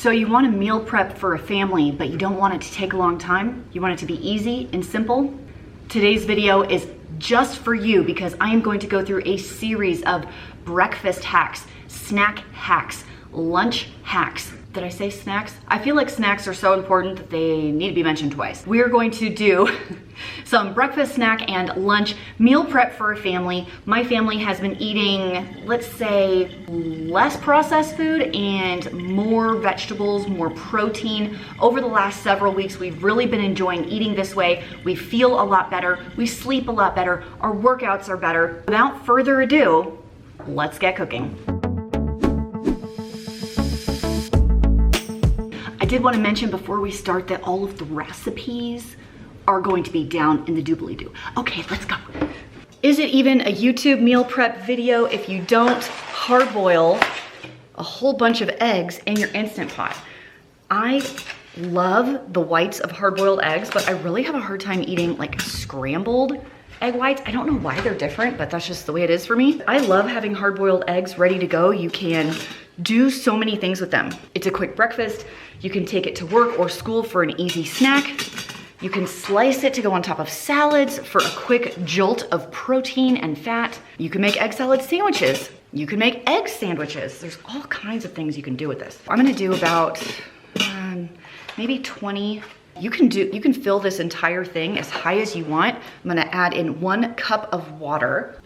So you want to meal prep for a family, but you don't want it to take a long time. You want it to be easy and simple. Today's video is just for you because I am going to go through a series of breakfast hacks, snack hacks, lunch hacks. Did I say snacks? I feel like snacks are so important that they need to be mentioned twice. We're going to do some breakfast, snack, and lunch meal prep for a family. My family has been eating, let's say, less processed food and more vegetables, more protein. Over the last several weeks, we've really been enjoying eating this way. We feel a lot better. We sleep a lot better. Our workouts are better. Without further ado, let's get cooking. I did want to mention before we start that all of the recipes are going to be down in the doobly-doo. Okay, let's go. Is it even a YouTube meal prep video if you don't hard boil a whole bunch of eggs in your Instant Pot? I love the whites of hard-boiled eggs, but I really have a hard time eating like scrambled egg whites. I don't know why they're different, but that's just the way it is for me. I love having hard-boiled eggs ready to go. You can do so many things with them. It's a quick breakfast. You can take it to work or school for an easy snack. You can slice it to go on top of salads for a quick jolt of protein and fat. You can make egg salad sandwiches. You can make egg sandwiches. There's all kinds of things you can do with this. I'm gonna do about maybe 20. You can fill this entire thing as high as you want. I'm gonna add in 1 cup of water.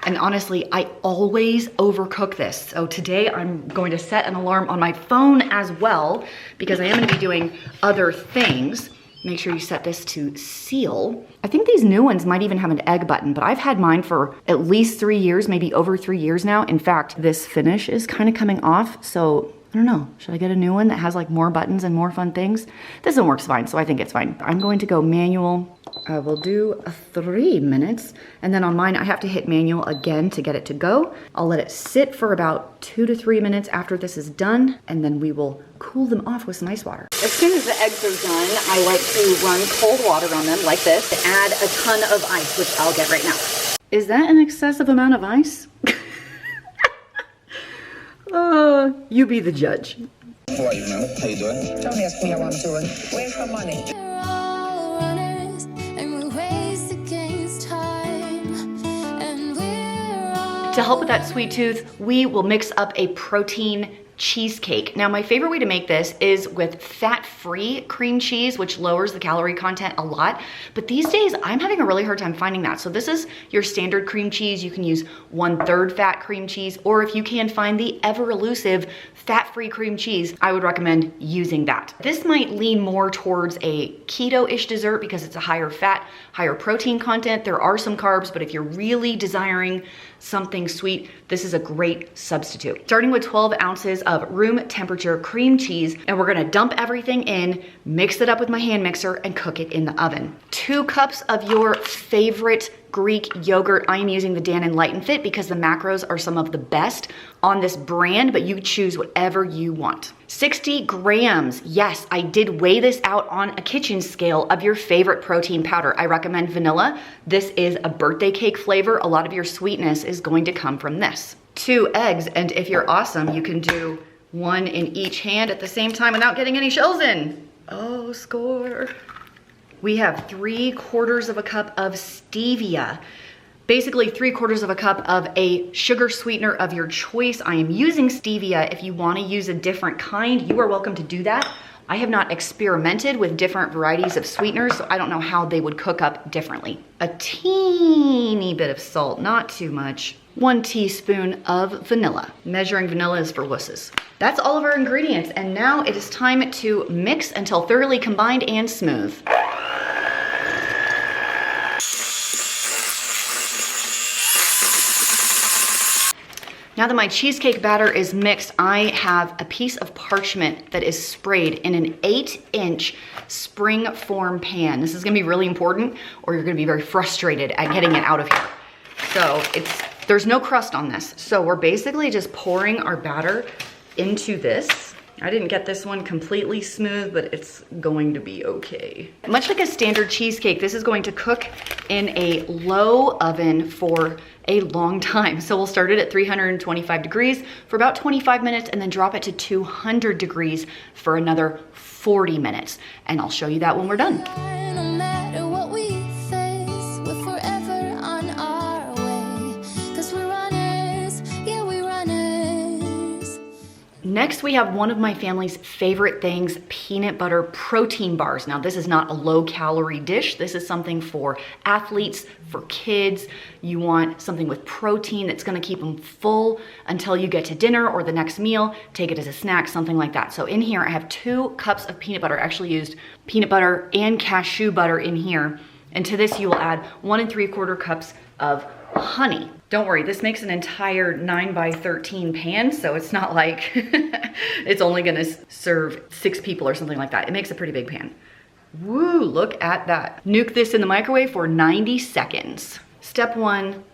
And honestly, I always overcook this. So today I'm going to set an alarm on my phone as well because I am gonna be doing other things. Make sure you set this to seal. I think these new ones might even have an egg button, but I've had mine for at least 3 years, maybe over 3 years now. In fact, this finish is kind of coming off, so I don't know, should I get a new one that has like more buttons and more fun things? This one works fine, so I think it's fine. I'm going to go manual. We'll do 3 minutes, and then on mine I have to hit manual again to get it to go. I'll let it sit for about 2 to 3 minutes after this is done, and then we will cool them off with some ice water. As soon as the eggs are done, I like to run cold water on them like this, add a ton of ice, which I'll get right now. Is that an excessive amount of ice? You be the judge. How you doing? Don't ask me how I'm doing. Where's my money? To help with that sweet tooth, we will mix up a protein cheesecake. Now, my favorite way to make this is with fat-free cream cheese, which lowers the calorie content a lot. But these days, I'm having a really hard time finding that. So this is your standard cream cheese. You can use 1/3 fat cream cheese, or if you can find the ever elusive fat-free cream cheese, I would recommend using that. This might lean more towards a keto-ish dessert because it's a higher fat, higher protein content. There are some carbs, but if you're really desiring something sweet, this is a great substitute. Starting with 12 ounces of room temperature cream cheese, and we're gonna dump everything in, mix it up with my hand mixer, and cook it in the oven. 2 cups of your favorite Greek yogurt. I am using the Dannon Light and Fit because the macros are some of the best on this brand, but you choose whatever you want. 60 grams. Yes, I did weigh this out on a kitchen scale of your favorite protein powder. I recommend vanilla. This is a birthday cake flavor. A lot of your sweetness is going to come from this. 2 eggs, and if you're awesome, you can do 1 in each hand at the same time without getting any shells in. Oh, score. We have 3/4 of a cup of stevia. Basically 3/4 of a cup of a sugar sweetener of your choice. I am using stevia. If you want to use a different kind, you are welcome to do that. I have not experimented with different varieties of sweeteners, so I don't know how they would cook up differently. A teeny bit of salt, not too much. 1 teaspoon of vanilla. Measuring vanilla is for wusses. That's all of our ingredients, and now it is time to mix until thoroughly combined and smooth. Now that my cheesecake batter is mixed, I have a piece of parchment that is sprayed in an 8-inch spring form pan. This is gonna be really important, or you're gonna be very frustrated at getting it out of here. So there's no crust on this. So we're basically just pouring our batter into this. I didn't get this one completely smooth, but it's going to be okay. Much like a standard cheesecake, this is going to cook in a low oven for a long time. So we'll start it at 325 degrees for about 25 minutes and then drop it to 200 degrees for another 40 minutes. And I'll show you that when we're done. No matter what we face, we're forever on our way. 'Cause we're runners, yeah, we're runners. Next, we have one of my family's favorite things, peanut butter protein bars. Now, this is not a low-calorie dish. This is something for athletes, for kids. You want something with protein that's gonna keep them full until you get to dinner or the next meal. Take it as a snack, something like that. So in here, I have 2 cups of peanut butter. I actually used peanut butter and cashew butter in here. And to this, you will add 1 3/4 cups of honey. Don't worry, this makes an entire 9 by 13 pan, so it's not like it's only gonna serve 6 people or something like that. It makes a pretty big pan. Woo, look at that. Nuke this in the microwave for 90 seconds. Step 1,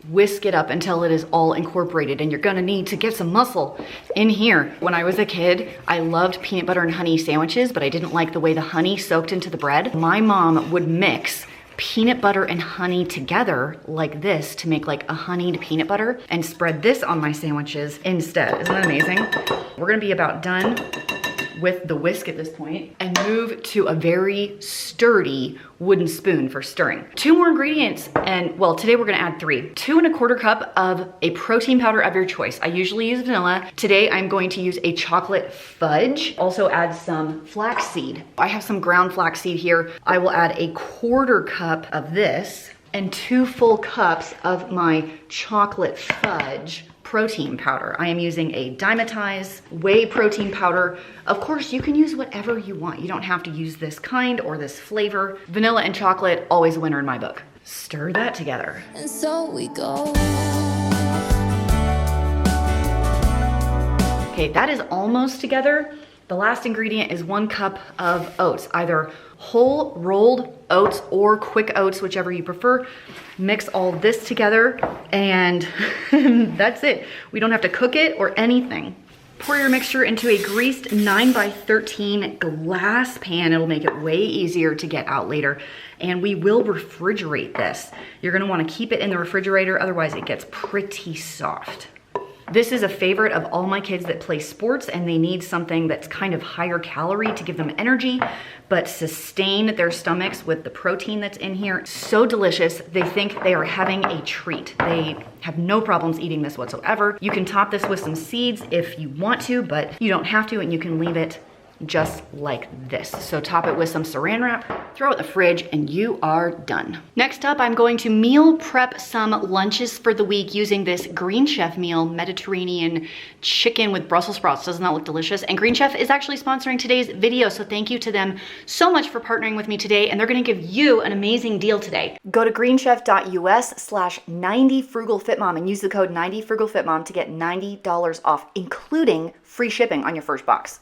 whisk it up until it is all incorporated, and you're gonna need to get some muscle in here. When I was a kid, I loved peanut butter and honey sandwiches, but I didn't like the way the honey soaked into the bread. My mom would mix peanut butter and honey together like this to make like a honeyed peanut butter and spread this on my sandwiches instead. Isn't that amazing? We're gonna be about done with the whisk at this point and move to a very sturdy wooden spoon for stirring. 2 more ingredients, and well, today we're gonna add 3. 2 1/4 cup of a protein powder of your choice. I usually use vanilla. Today I'm going to use a chocolate fudge. Also add some flaxseed. I have some ground flaxseed here. I will add a 1/4 cup of this and 2 full cups of my chocolate fudge protein powder. I am using a Dymatize whey protein powder. Of course, you can use whatever you want. You don't have to use this kind or this flavor. Vanilla and chocolate, always a winner in my book. Stir that together. And so we go. Okay, that is almost together. The last ingredient is 1 cup of oats, either whole rolled oats or quick oats, whichever you prefer. Mix all this together and that's it. We don't have to cook it or anything. Pour your mixture into a greased 9 by 13 glass pan. It'll make it way easier to get out later. And we will refrigerate this. You're gonna wanna keep it in the refrigerator, otherwise it gets pretty soft. This is a favorite of all my kids that play sports, and they need something that's kind of higher calorie to give them energy, but sustain their stomachs with the protein that's in here. So delicious. They think they are having a treat. They have no problems eating this whatsoever. You can top this with some seeds if you want to, but you don't have to, and you can leave it just like this. So top it with some saran wrap, throw it in the fridge, and you are done. Next up, I'm going to meal prep some lunches for the week using this Green Chef meal, Mediterranean chicken with Brussels sprouts. Doesn't that look delicious? And Green Chef is actually sponsoring today's video, so thank you to them so much for partnering with me today, and they're gonna give you an amazing deal today. Go to greenchef.us/90frugalfitmom and use the code 90frugalfitmom to get $90 off, including free shipping on your first box.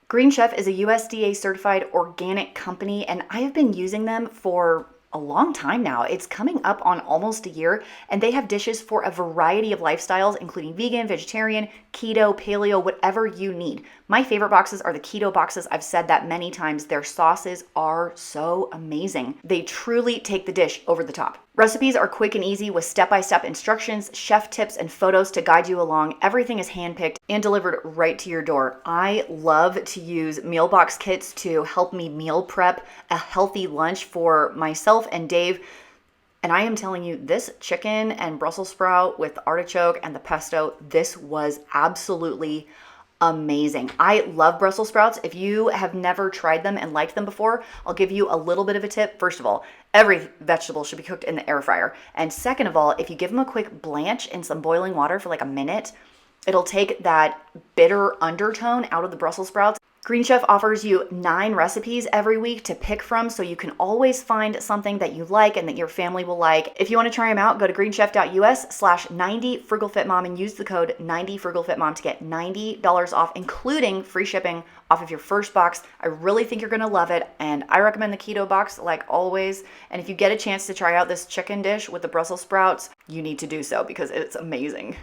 Green Chef is a USDA certified organic company, and I have been using them for a long time now. It's coming up on almost a year, and they have dishes for a variety of lifestyles, including vegan, vegetarian, keto, paleo, whatever you need. My favorite boxes are the keto boxes. I've said that many times. Their sauces are so amazing. They truly take the dish over the top. Recipes are quick and easy with step-by-step instructions, chef tips, and photos to guide you along. Everything is handpicked and delivered right to your door. I love to use meal box kits to help me meal prep a healthy lunch for myself and Dave. And I am telling you, this chicken and Brussels sprout with artichoke and the pesto, this was absolutely amazing. I love Brussels sprouts. If you have never tried them and liked them before, I'll give you a little bit of a tip. First of all, every vegetable should be cooked in the air fryer. And second of all, if you give them a quick blanch in some boiling water for like a minute, it'll take that bitter undertone out of the Brussels sprouts. Green Chef offers you 9 recipes every week to pick from, so you can always find something that you like and that your family will like. If you want to try them out, go to greenchef.us/90frugalfitmom and use the code 90frugalfitmom to get $90 off, including free shipping off of your first box. I really think you're going to love it, and I recommend the keto box like always. And if you get a chance to try out this chicken dish with the Brussels sprouts, you need to do so because it's amazing.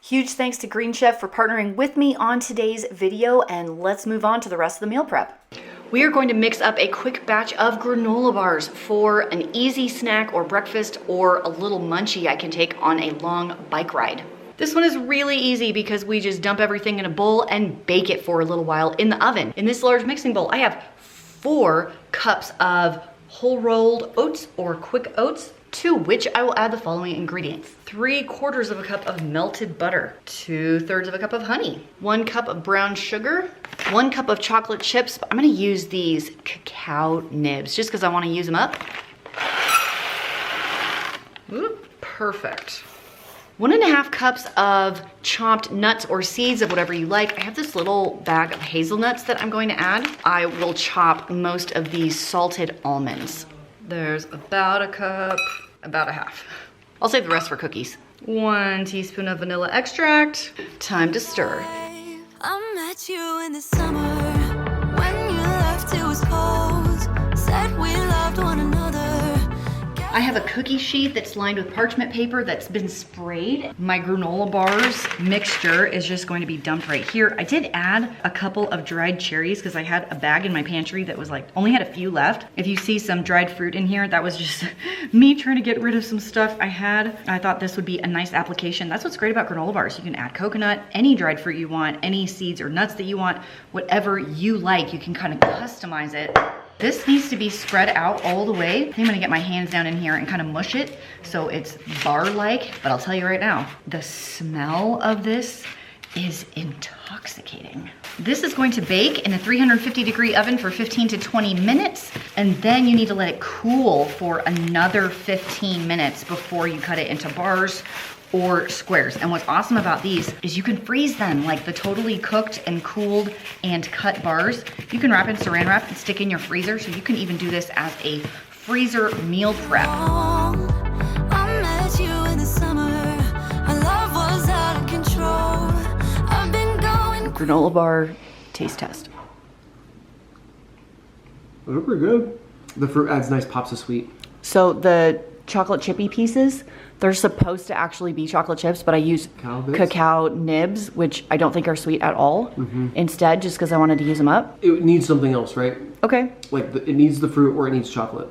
Huge thanks to Green Chef for partnering with me on today's video, and let's move on to the rest of the meal prep. We are going to mix up a quick batch of granola bars for an easy snack or breakfast or a little munchie I can take on a long bike ride. This one is really easy because we just dump everything in a bowl and bake it for a little while in the oven. In this large mixing bowl, I have 4 cups of whole rolled oats or quick oats, to which I will add the following ingredients: 3/4 of a cup of melted butter, 2/3 of a cup of honey, 1 cup of brown sugar, 1 cup of chocolate chips. But I'm gonna use these cacao nibs just because I want to use them up. Ooh, perfect. 1.5 cups of chopped nuts or seeds of whatever you like. I have this little bag of hazelnuts that I'm going to add. I will chop most of these salted almonds. There's about a cup, about a half. I'll save the rest for cookies. 1 teaspoon of vanilla extract. Time to stir. I met you in the summer when you left, it was cold. Said we loved one another. I have a cookie sheet that's lined with parchment paper that's been sprayed. My granola bars mixture is just going to be dumped right here. I did add a couple of dried cherries because I had a bag in my pantry that was like, only had a few left. If you see some dried fruit in here, that was just me trying to get rid of some stuff I had. I thought this would be a nice application. That's what's great about granola bars. You can add coconut, any dried fruit you want, any seeds or nuts that you want, whatever you like, you can kind of customize it. This needs to be spread out all the way. I think I'm gonna get my hands down in here and kind of mush it so it's bar-like, but I'll tell you right now, the smell of this is intoxicating. This is going to bake in a 350-degree oven for 15 to 20 minutes, and then you need to let it cool for another 15 minutes before you cut it into bars or squares. And what's awesome about these is you can freeze them, like the totally cooked and cooled and cut bars. You can wrap in saran wrap and stick in your freezer, so you can even do this as a freezer meal prep. I met you in the summer. Our love was out of control. I've been going. Granola bar taste test. They're pretty good. The fruit adds nice pops of sweet. So the chocolate chippy pieces, they're supposed to actually be chocolate chips, but I use cacao nibs, which I don't think are sweet at all, instead, just because I wanted to use them up. It needs something else, right? Okay. Like it needs the fruit or it needs chocolate.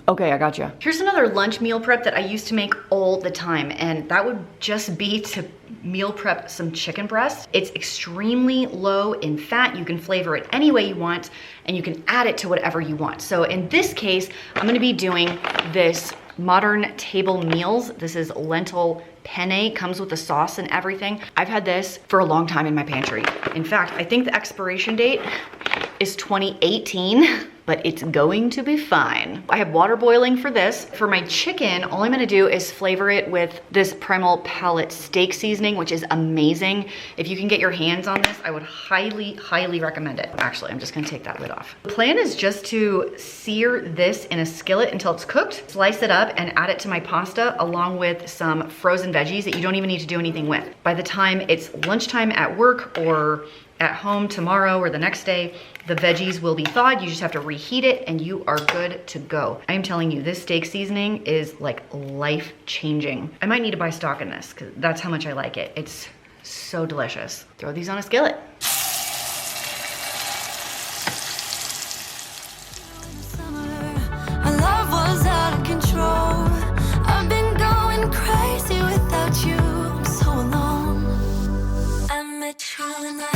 Okay, I gotcha. Here's another lunch meal prep that I used to make all the time, and that would just be to meal prep some chicken breast. It's extremely low in fat. You can flavor it any way you want, and you can add it to whatever you want. So in this case, I'm gonna be doing this Modern Table Meals. This is lentil penne, comes with the sauce and everything. I've had this for a long time in my pantry. In fact, I think the expiration date is 2018, but it's going to be fine. I have water boiling for this. For my chicken, all I'm gonna do is flavor it with this Primal Palette steak seasoning, which is amazing. If you can get your hands on this, I would highly, highly recommend it. Actually, I'm just gonna take that lid off. The plan is just to sear this in a skillet until it's cooked, slice it up and add it to my pasta along with some frozen veggies that you don't even need to do anything with. By the time it's lunchtime at work or at home tomorrow or the next day, the veggies will be thawed. You just have to reheat it and you are good to go. I am telling you, this steak seasoning is like life-changing. I might need to buy stock in this because that's how much I like it. It's so delicious. Throw these on a skillet. Our love was out of control. I've been going crazy without you. I'm so alone. I met you in the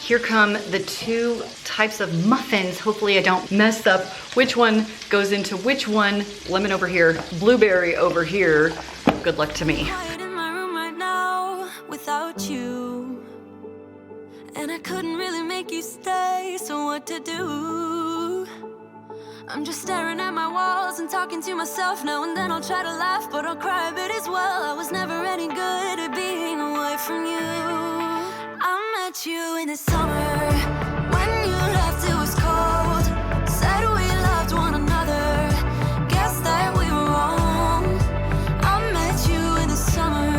Here come the 2 types of muffins. Hopefully I don't mess up which one goes into which one. Lemon over here, blueberry over here. Good luck to me. quiet in my room right now without you. And I couldn't really make you stay, so what to do? I'm just staring at my walls and talking to myself now and then. I'll try to laugh, but I'll cry a bit as well. I was never any good at being away from you. I met you in the summer when you left, it was cold. Said we loved one another, guess that we were wrong. I met you in the summer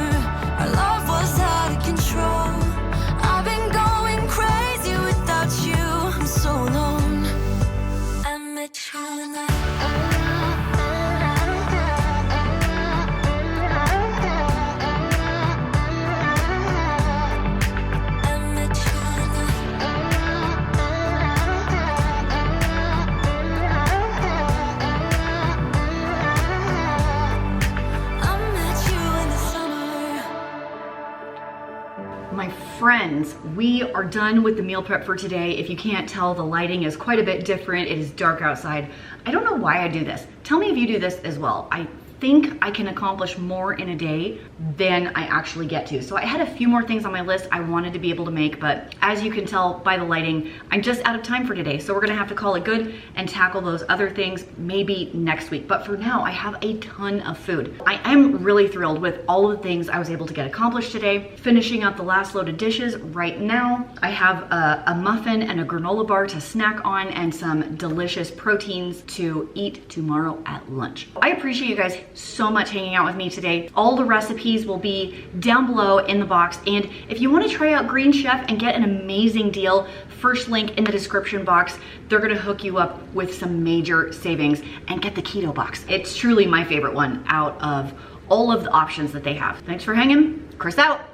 My friends, we are done with the meal prep for today. If you can't tell, the lighting is quite a bit different. It is dark outside. I don't know why I do this. Tell me if you do this as well. I think I can accomplish more in a day than I actually get to. So I had a few more things on my list I wanted to be able to make, but as you can tell by the lighting, I'm just out of time for today. So we're gonna have to call it good and tackle those other things maybe next week. But for now, I have a ton of food. I am really thrilled with all of the things I was able to get accomplished today. Finishing up the last load of dishes right now. I have a muffin and a granola bar to snack on and some delicious proteins to eat tomorrow at lunch. I appreciate you guys so much hanging out with me today. All the recipes will be down below in the box, and if you want to try out Green Chef and get an amazing deal, first link in the description box. They're gonna hook you up with some major savings and get the keto box. It's truly my favorite one out of all of the options that they have. Thanks for hanging. Chris out.